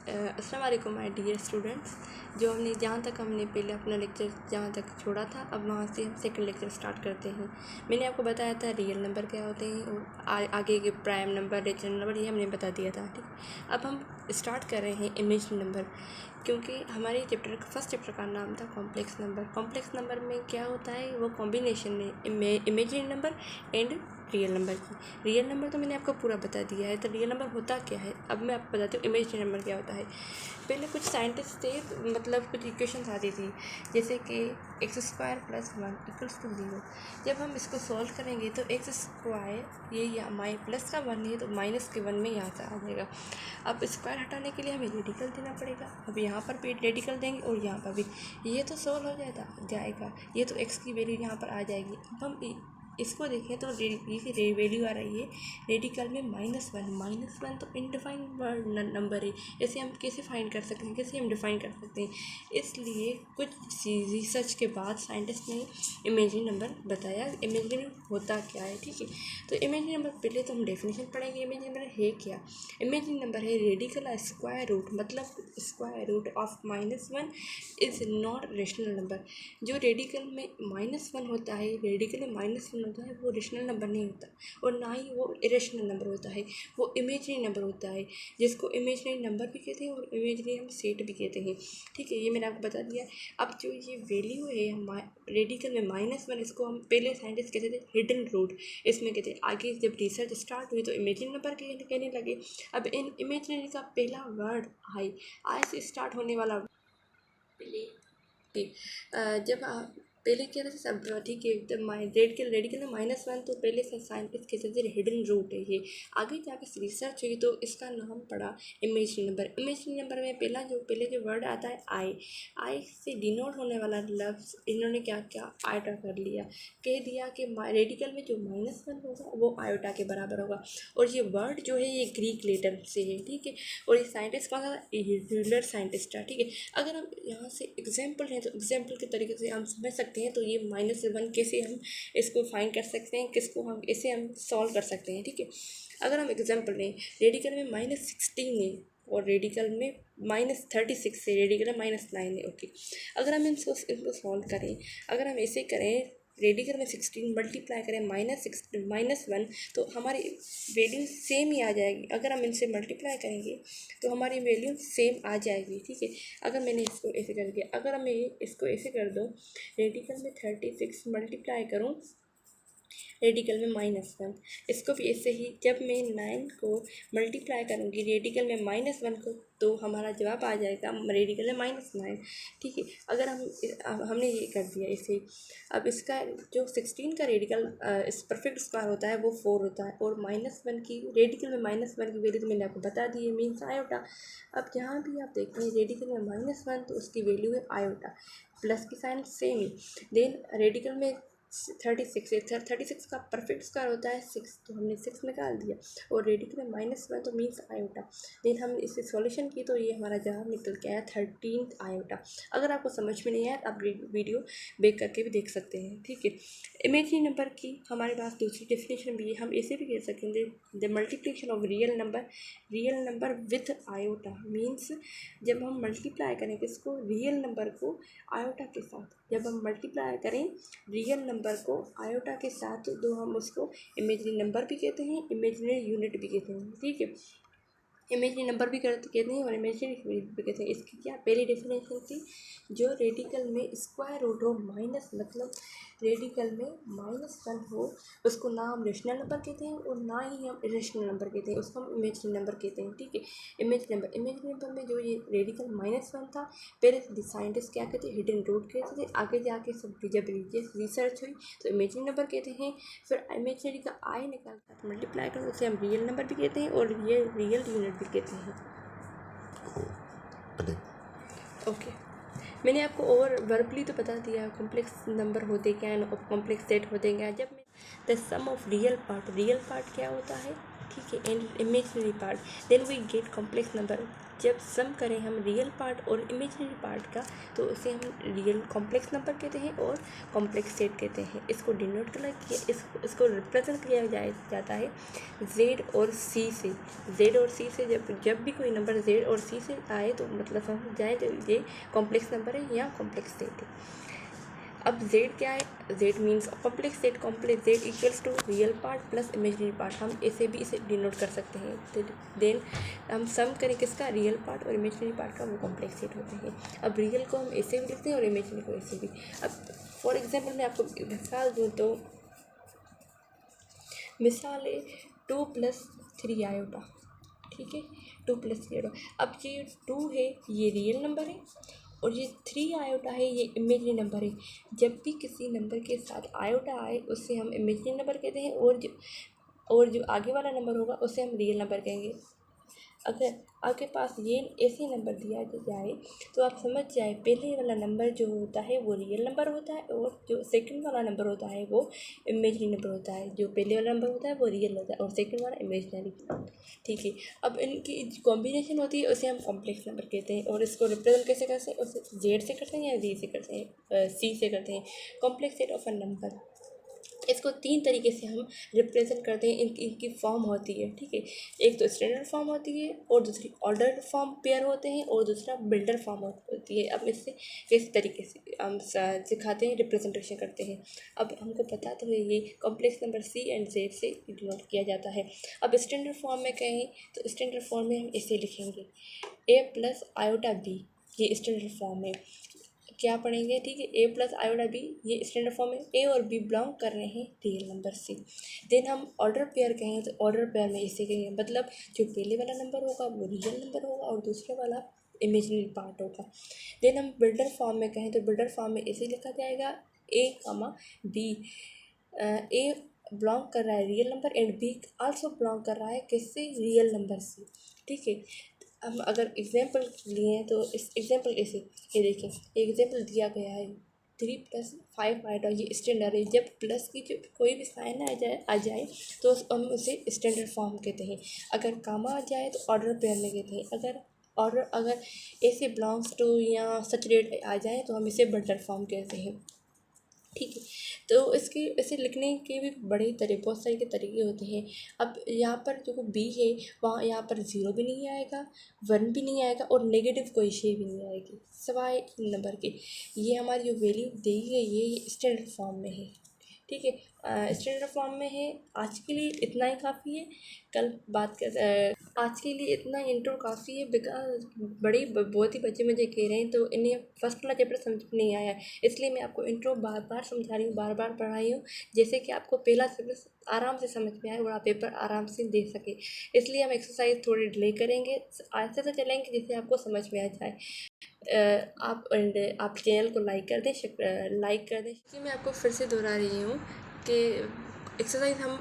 अस्सलाम वालेकुम my dear students. जो हमने जहाँ तक हमने पहले अपना लेक्चर जहाँ तक छोड़ा था, अब वहाँ से हम सेकंड लेक्चर स्टार्ट करते हैं। मैंने आपको बताया था रियल नंबर क्या होते हैं और आगे के प्राइम नंबर, रेशनल नंबर, ये हमने बता दिया था। ठीक, अब हम स्टार्ट कर रहे हैं इमेजिनरी नंबर, क्योंकि हमारे फर्स्ट चैप्टर का नाम था कॉम्प्लेक्स नंबर। कॉम्प्लेक्स नंबर में क्या होता है, वो कॉम्बिनेशन है imaginary number and real number की। रियल नंबर तो मैंने आपको पूरा बता दिया है, तो रियल नंबर होता क्या है अब मैं आपको बताती हूँ इमेजिनरी नंबर क्या होता है। पहले कुछ साइंटिस्ट थे, मतलब कुछ इक्वेशंस आती थी, जैसे कि x² + 1 = 0। जब हम इसको सॉल्व करेंगे तो x², ये माइ प्लस का 1 है तो माइनस के 1 में यहाँ से आ जाएगा। अब स्क्वायर हटाने के लिए हमें रेडिकल देना पड़ेगा। अब यहाँ पर भी रेडिकल देंगे और यहाँ पर भी, ये तो सॉल्व हो जाएगा। ये तो x की वैल्यू यहाँ पर आ जाएगी। अब हम इसको देखें तो ये वैल्यू आ रही है रेडिकल में -1 तो इनडिफाइंड नंबर है। इसे हम कैसे फाइंड कर सकते हैं, कैसे हम डिफाइन कर सकते हैं। इसलिए कुछ रिसर्च के बाद साइंटिस्ट ने इमेजिनरी नंबर बताया, इमेजिनरी होता क्या है। ठीक है, तो इमेजिनरी नंबर पहले तो हम डेफिनेशन पढ़ेंगे। इमेजिनरी नंबर है क्या? इमेजिनरी नंबर है रेडिकल स्क्वायर रूट, मतलब square root of -1 is not rational number. जो रेडिकल में -1 होता है, रेडिकल में -1 होता है, वो रेशनल नंबर नहीं होता और ना ही वो इरेशनल नंबर होता है, वो इमेजिनरी नंबर होता है, जिसको इमेजिनरी नंबर भी कहते हैं और इमेजिनरी हम सेट भी कहते हैं। ठीक है, ये मैंने आपको बता दिया। अब जो ये वैल्यू है रेडिकल में -1, इसको हम पहले साइंटिस्ट कहते थे हिडन रूट, इसमें कहते हैं। आगे जब रिसर्च स्टार्ट हुई तो इमेजिनरी नंबर कहने लगे। अब इन इमेजिनरी का पहला वर्ड आई से स्टार्ट होने वाला पहले जब आप पहले क्या था सब ठीक है एकदम रेडिकल में -1, तो पहले से साइंटिस्ट कहते थे हिडन रूट है ये। आगे जाकर रिसर्च हुई तो इसका नाम पड़ा इमेजिनरी नंबर। इमेजिनरी नंबर में पहले जो वर्ड आता है आई से डिनोट होने वाला लफ्ज़ इन्होंने क्या क्या आयोटा कर लिया, कह दिया कि रेडिकल में जो -1 होगा वो आयोटा के बराबर होगा। और ये वर्ड जो है ये ग्रीक लेटर से है। ठीक है, और ये साइंटिस्ट कौन सा? यूलर साइंटिस्ट है। ठीक है, अगर हम यहाँ से एग्जाम्पल हैं तो एग्जाम्पल के तरीके से हम समझ सकते हैं। तो ये -1 कैसे हम इसको फाइंड कर सकते हैं, किसको हम इसे हम सॉल्व कर सकते हैं। ठीक है, अगर हम एग्जाम्पल लें, रेडिकल में -16 है और रेडिकल में -36 है, रेडिकल में -9 है। ओके, अगर हम इनको सॉल्व करें, अगर हम ऐसे करें, रेडिकल में 16 मल्टीप्लाई करें -1 तो हमारी वैल्यू सेम ही आ जाएगी। अगर हम इनसे मल्टीप्लाई करेंगे तो हमारी वैल्यू सेम आ जाएगी। ठीक है, अगर मैंने इसको ऐसे कर दिया, अगर मैं इसको ऐसे कर दूँ, रेडिकल में 36 मल्टीप्लाई करूँ रेडिकल में -1, इसको भी ऐसे ही जब मैं 9 को मल्टीप्लाई करूँगी रेडिकल में -1 को, तो हमारा जवाब आ जाएगा रेडिकल में -9। ठीक है, अगर हमने ये कर दिया इसे। अब इसका जो 16 का रेडिकल इस परफेक्ट स्क्वायर होता है वो 4 होता है, और -1 की रेडिकल में -1 की वैल्यू तो मैंने आपको बता दी है, मीन्स आयोटा। अब जहाँ भी आप देखते हैं रेडिकल में -1 तो उसकी वैल्यू है आयोटा, प्लस की साइन सेम ही। देन रेडिकल में 36 है, 36 का परफेक्ट स्क्वायर होता है 6, तो हमने 6 निकाल दिया, और रेडिकल में -1 तो मीन्स आयोटा। देन हमने इसे सॉल्यूशन की तो ये हमारा जवाब निकल के आया 13 आयोटा। अगर आपको समझ में नहीं आया आप वीडियो बैक करके भी देख सकते हैं। ठीक है, इमेजिनरी नंबर की हमारे पास दूसरी डेफिनेशन भी है, हम ऐसे भी कह सकेंगे the multiplication of real number with iota. Means जब हम मल्टीप्लाई करें किसको? रियल नंबर को आयोटा के साथ। जब हम मल्टीप्लाई करें रियल नंबर को आयोटा के साथ तो हम उसको इमेजिनरी नंबर भी कहते हैं, इमेजिनरी यूनिट भी कहते हैं। ठीक है, इमेजिनरी नंबर भी कहते हैं और इमेजिनरी यूनिट भी कहते हैं। इसकी क्या पहली डेफिनेशन थी? जो रेडिकल में स्क्वायर रूट हो माइनस, मतलब रेडिकल में -1 हो, उसको ना हम रेशनल नंबर कहते हैं और ना ही हम इरेशनल नंबर कहते हैं, उसको हम इमेजिनरी नंबर कहते हैं। ठीक है, इमेजिनरी नंबर में जो ये रेडिकल -1 था, पहले साइंटिस्ट क्या कहते हैं? हिडन रूट कहते थे। आगे जाके सब जब रिसर्च हुई तो इमेजिनरी नंबर कहते हैं। फिर इमेजिनरी का आई निकाल कर मल्टीप्लाई करो, उसे हम रियल नंबर भी कहते हैं और ये रियल यूनिट भी कहते हैं। ओके, मैंने आपको ओवर वर्बली तो बता दिया कॉम्प्लेक्स नंबर होते क्या है और कॉम्प्लेक्स सेट होते क्या। जब मैं the sum of real part क्या होता है? ठीक है, and imaginary part, then we get complex number. जब सम करें हम रियल पार्ट और इमेजिनरी पार्ट का तो उसे हम रियल कॉम्प्लेक्स नंबर कहते हैं और कॉम्प्लेक्स सेट कहते हैं। इसको डिनोट किया इसको रिप्रेजेंट किया जाता है जेड और सी से। जेड और सी से जब भी कोई नंबर जेड और सी से आए तो मतलब समझ जाए तो ये कॉम्प्लेक्स नंबर है या कॉम्प्लेक्स सेट है। अब z क्या है, z means complex set, complex z equals to real part plus imaginary part, हम ऐसे भी इसे डिनोट कर सकते हैं। देन हम सम करें किसका, रियल पार्ट और इमेजिनरी पार्ट का, वो कॉम्प्लेक्स सेट होते हैं। अब रियल को हम ऐसे भी लिखते हैं और इमेजिनरी को ऐसे भी। अब फॉर एग्जाम्पल मैं आपको मिसाल दूँ तो मिसाल है 2+3 आयोटा, ठीक है, 2+3 आयोटा। अब ये 2 है ये रियल नंबर है और ये 3 आयोटा है ये इमेजिनरी नंबर है। जब भी किसी नंबर के साथ आयोटा आए उससे हम इमेजिनरी नंबर कहते हैं और जो आगे वाला नंबर होगा उसे हम रियल नंबर कहेंगे। अगर आपके पास ये ऐसे नंबर दिया जाए तो आप समझ जाए पहले वाला नंबर जो होता है वो रियल नंबर होता है और जो सेकंड वाला नंबर होता है वो इमेजिनरी नंबर होता है। जो पहले वाला नंबर होता है वो रियल होता है और सेकंड वाला इमेजिनरी, ठीक है। अब इनकी कॉम्बिनेशन होती है उसे हम कॉम्प्लेक्स नंबर कहते हैं और इसको रिप्रेजेंट कैसे करते हैं, उसे जेड से करते हैं या जी से करते हैं, सी से करते हैं। Complex set of a number, इसको 3 तरीके से हम रिप्रेजेंट करते हैं। इनकी फॉर्म होती है, ठीक है। एक तो स्टैंडर्ड फॉर्म होती है और दूसरी ऑर्डर फॉर्म पेयर होते हैं और दूसरा बिल्डर फॉर्म होती है। अब इससे किस तरीके से हम सिखाते हैं, रिप्रेजेंटेशन करते हैं। अब हमको पता तो है ये complex number C and Z से डिनोट किया जाता है। अब स्टैंडर्ड फॉर्म में कहें तो स्टैंडर्ड फॉर्म में हम इसे लिखेंगे a+i/b, ये स्टैंडर्ड फॉर्म है। क्या पढ़ेंगे, ठीक है, a+i/b, ये स्टैंडर्ड फॉर्म है। ए और बी बिलोंग कर रहे हैं रियल नंबर से। देन हम ऑर्डर पेयर कहें तो ऑर्डर पेयर में इसे कहेंगे, मतलब जो पहले वाला नंबर होगा वो रियल नंबर होगा और दूसरे वाला इमेजिनरी पार्ट होगा। देन हम बिल्डर फॉर्म में कहें तो बिल्डर फॉर्म में इसे लिखा जाएगा a, b, ए बिलोंग कर रहा है real number and be also belong कर रहा है किससे, रियल नंबर से, ठीक है। हम अगर एग्जाम्पल लिए हैं तो इस एग्जाम्पल कैसे, ये देखें एग्जाम्पल दिया गया है 3+5 आयोटा, ये स्टैंडर्ड है। जब प्लस की जो कोई भी साइन आ जाए तो हम उसे स्टैंडर्ड फॉर्म कहते हैं। अगर कामा आ जाए तो ऑर्डर पेयर में कहते हैं। अगर ऐसे बिलोंग्स टू या सच रेट आ जाए तो हम इसे बिल्डर फॉर्म कहते हैं, ठीक है। तो इसके इसे लिखने के भी बहुत सारे के तरीके होते हैं। अब यहाँ पर जो बी है वहाँ यहाँ पर 0 भी नहीं आएगा, 1 भी नहीं आएगा और नेगेटिव कोई शेय भी नहीं आएगी सिवाय नंबर के। ये हमारी जो वैल्यू दी गई है ये स्टैंडर्ड फॉर्म में है, ठीक है। स्टैंडर्ड फॉर्म में है। आज के लिए इतना ही काफ़ी है। कल बात कर आज के लिए इतना इंट्रो काफ़ी है बिकॉज बहुत ही बच्चे मुझे कह रहे हैं तो इन्हें फर्स्ट वाला चैप्टर समझ में नहीं आया, इसलिए मैं आपको इंट्रो बार बार समझा रही हूँ, बार बार पढ़ा रही हूँ, जैसे कि आपको पहला चैप्टर आराम से समझ में आए और आप पेपर आराम से दे सके। इसलिए हम एक्सरसाइज थोड़ी डिले करेंगे, ऐसे से चलेंगे जिससे आपको समझ में आ जाए। आप चैनल को लाइक कर दें। इसलिए मैं आपको फिर से दोहरा रही हूँ कि एक्सरसाइज हम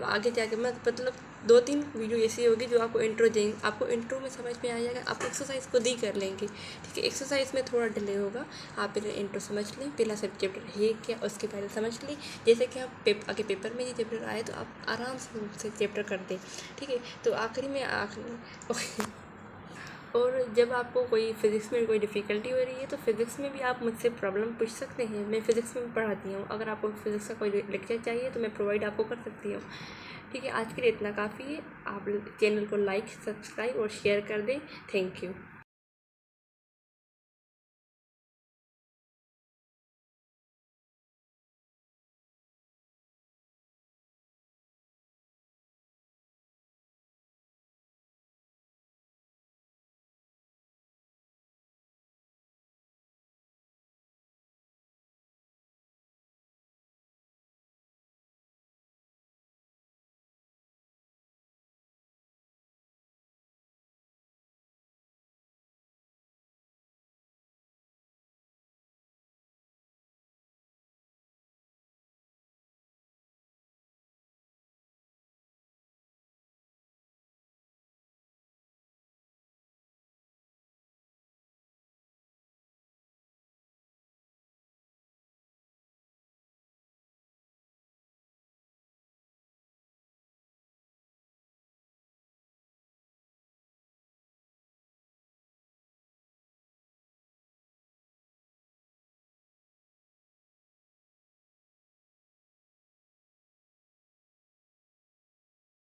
आगे जाके मतलब 2-3 वीडियो ऐसी होगी जो आपको इंट्रो देंगे, आपको इंट्रो में समझ में आ जाएगा, आप एक्सरसाइज खुद ही कर लेंगे, ठीक है। एक्सरसाइज में थोड़ा डिले होगा, आप पहले इंट्रो समझ लें, पहला सब चैप्टर है क्या उसके पहले समझ लें, जैसे कि आप आगे पेपर में ये चैप्टर आए तो आप आराम से चैप्टर कर दें, ठीक है। तो आखिरी में और जब आपको कोई फ़िज़िक्स में कोई डिफ़िकल्टी हो रही है तो फ़िज़िक्स में भी आप मुझसे प्रॉब्लम पूछ सकते हैं। मैं फ़िज़िक्स में पढ़ाती हूँ, अगर आपको फ़िज़िक्स का कोई लेक्चर चाहिए तो मैं प्रोवाइड आपको कर सकती हूँ, ठीक है। आज के लिए इतना काफ़ी है। आप चैनल को लाइक, सब्सक्राइब और शेयर कर दें। Thank you.